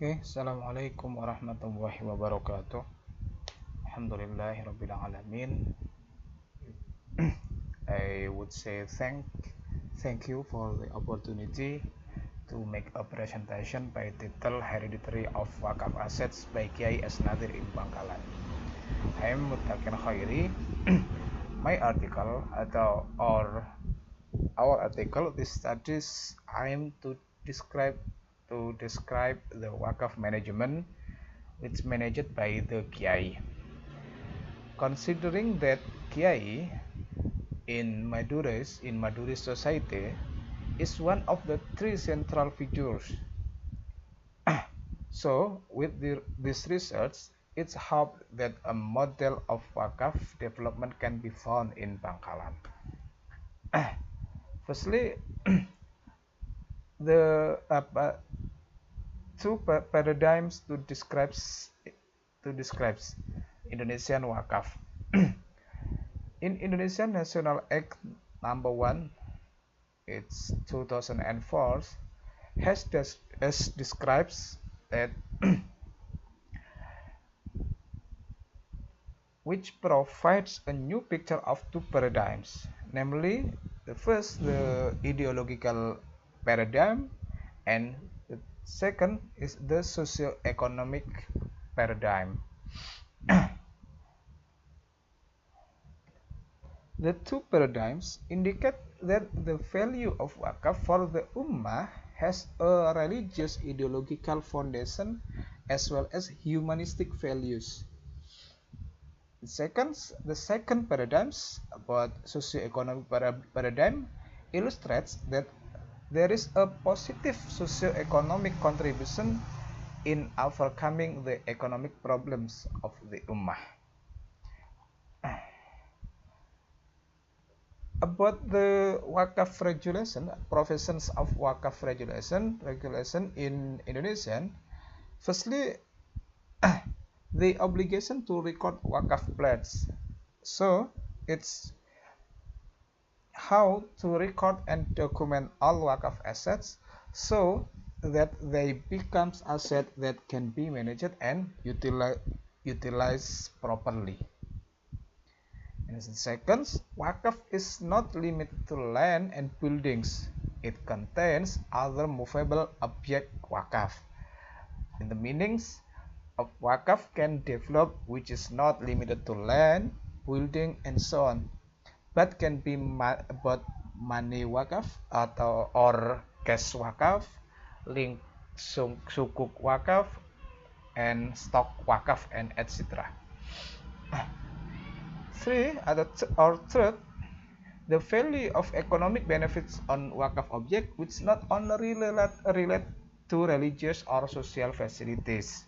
Oke, Assalamualaikum warahmatullahi wabarakatuh. Alhamdulillahirabbil alamin. I would say thank you for the opportunity to make a presentation by title Hereditary of Waqf Assets by Kyai as Nazhir in Bangkalan. I am Muttaqin Choiri. My article or our article, this studies aim to describe the Waqf management which managed by the Kyai. Considering that Kyai in Madurese society is one of the three central figures. So with this research, it's hoped that a model of Waqf development can be found in Bangkalan. Firstly, the two paradigms to describe Indonesian Waqf. In Indonesian National Act number 1, it's 2004, has describes that which provides a new picture of two paradigms, namely the first, the ideological paradigm, and the second is the socio-economic paradigm. The two paradigms indicate that the value of Waqf for the Ummah has a religious ideological foundation as well as humanistic values. The second paradigms about socio-economic paradigm illustrates that there is a positive socio-economic contribution in overcoming the economic problems of the Ummah. About the Waqf regulation, provisions of Waqf regulation in Indonesian, firstly, the obligation to record Waqf pledge. So it's how to record and document all Waqf assets so that they become assets that can be managed and utilized properly. And second, Waqf is not limited to land and buildings. It contains other movable object Waqf. And the meanings of Waqf can develop which is not limited to land, building, and so on, but can be about money Waqf or cash Waqf, link sukuk Waqf, and stock Waqf, and etc. Third, the value of economic benefits on Waqf object which not only relate to religious or social facilities.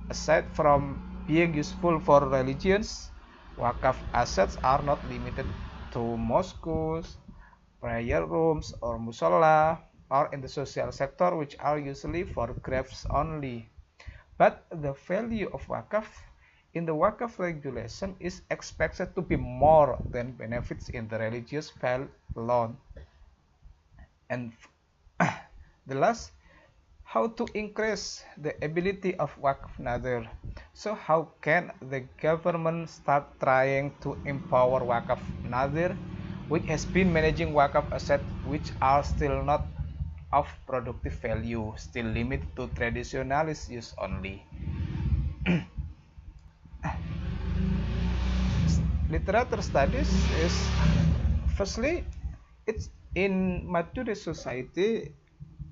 Aside from being useful for religions, Waqf assets are not limited to mosques, prayer rooms, or musola, or in the social sector, which are usually for graves only. But the value of Waqf in the Waqf regulation is expected to be more than benefits in the religious field alone. And the last, how to increase the ability of Waqf Nazhir. So how can the government start trying to empower Waqf Nazhir, which has been managing Waqf assets which are still not of productive value, still limited to traditionalist use only? Literature studies is, firstly, it's in Madurese society.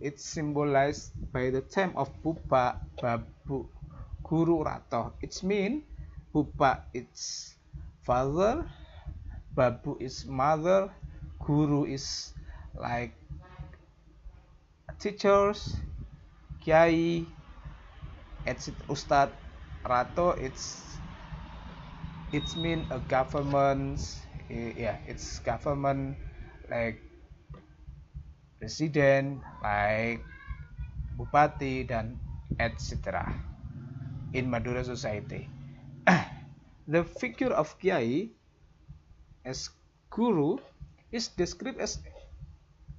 It's symbolized by the term of Bupa, Babu, Guru, Rato. It means Bupa is father, Babu is mother, Guru is like teachers, Kyai, etc. Ustad, Rato it means a government, it's government like presiden, like bupati, dan etc. in Madura society. The figure of Kyai as guru is described as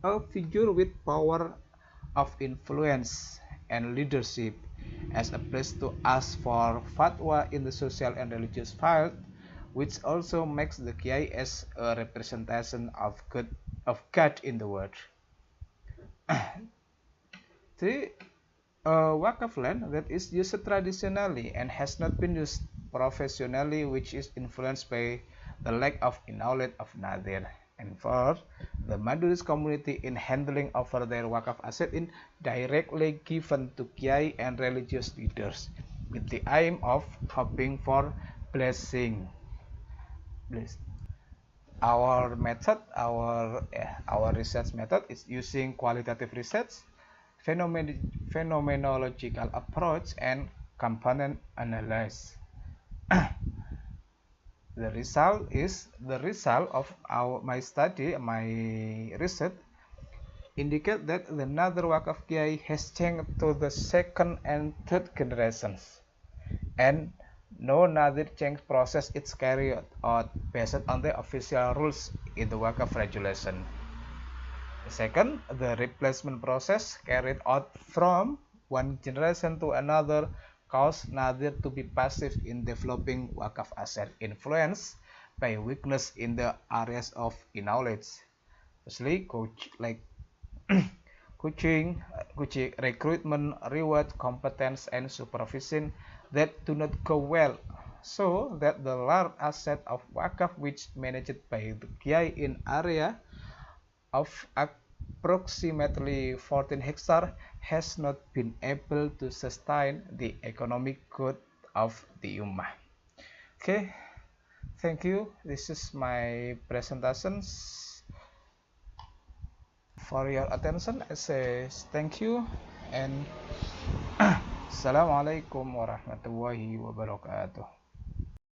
a figure with power of influence and leadership. as a place to ask for fatwa in the social and religious field, which also makes the Kyai as a representation of God in the world. 3. Waqf land that is used traditionally and has not been used professionally, which is influenced by the lack of knowledge of Nazhir. And 4. The Madhuris community in handling over their Waqf asset in directly given to Kyai and religious leaders with the aim of hoping for blessing. Our method, our research method is using qualitative research, phenomenological approach, and component analysis. The result of my study, my research, indicate that the Nazhir Waqf Kyai has changed to the second and third generations, and no Nazhir change process is carried out based on the official rules in the Waqf regulation. Second, the replacement process carried out from one generation to another caused Nazhir to be passive in developing Waqf asset, influenced by weakness in the areas of knowledge, especially coaching, recruitment, reward, competence, and supervision that do not go well, so that the large asset of Waqf, which managed by the Kyai in area of approximately 14 hectares, has not been able to sustain the economic growth of the Ummah. Okay, thank you. This is my presentations. For your attention, I say thank you and Assalamualaikum warahmatullahi wabarakatuh.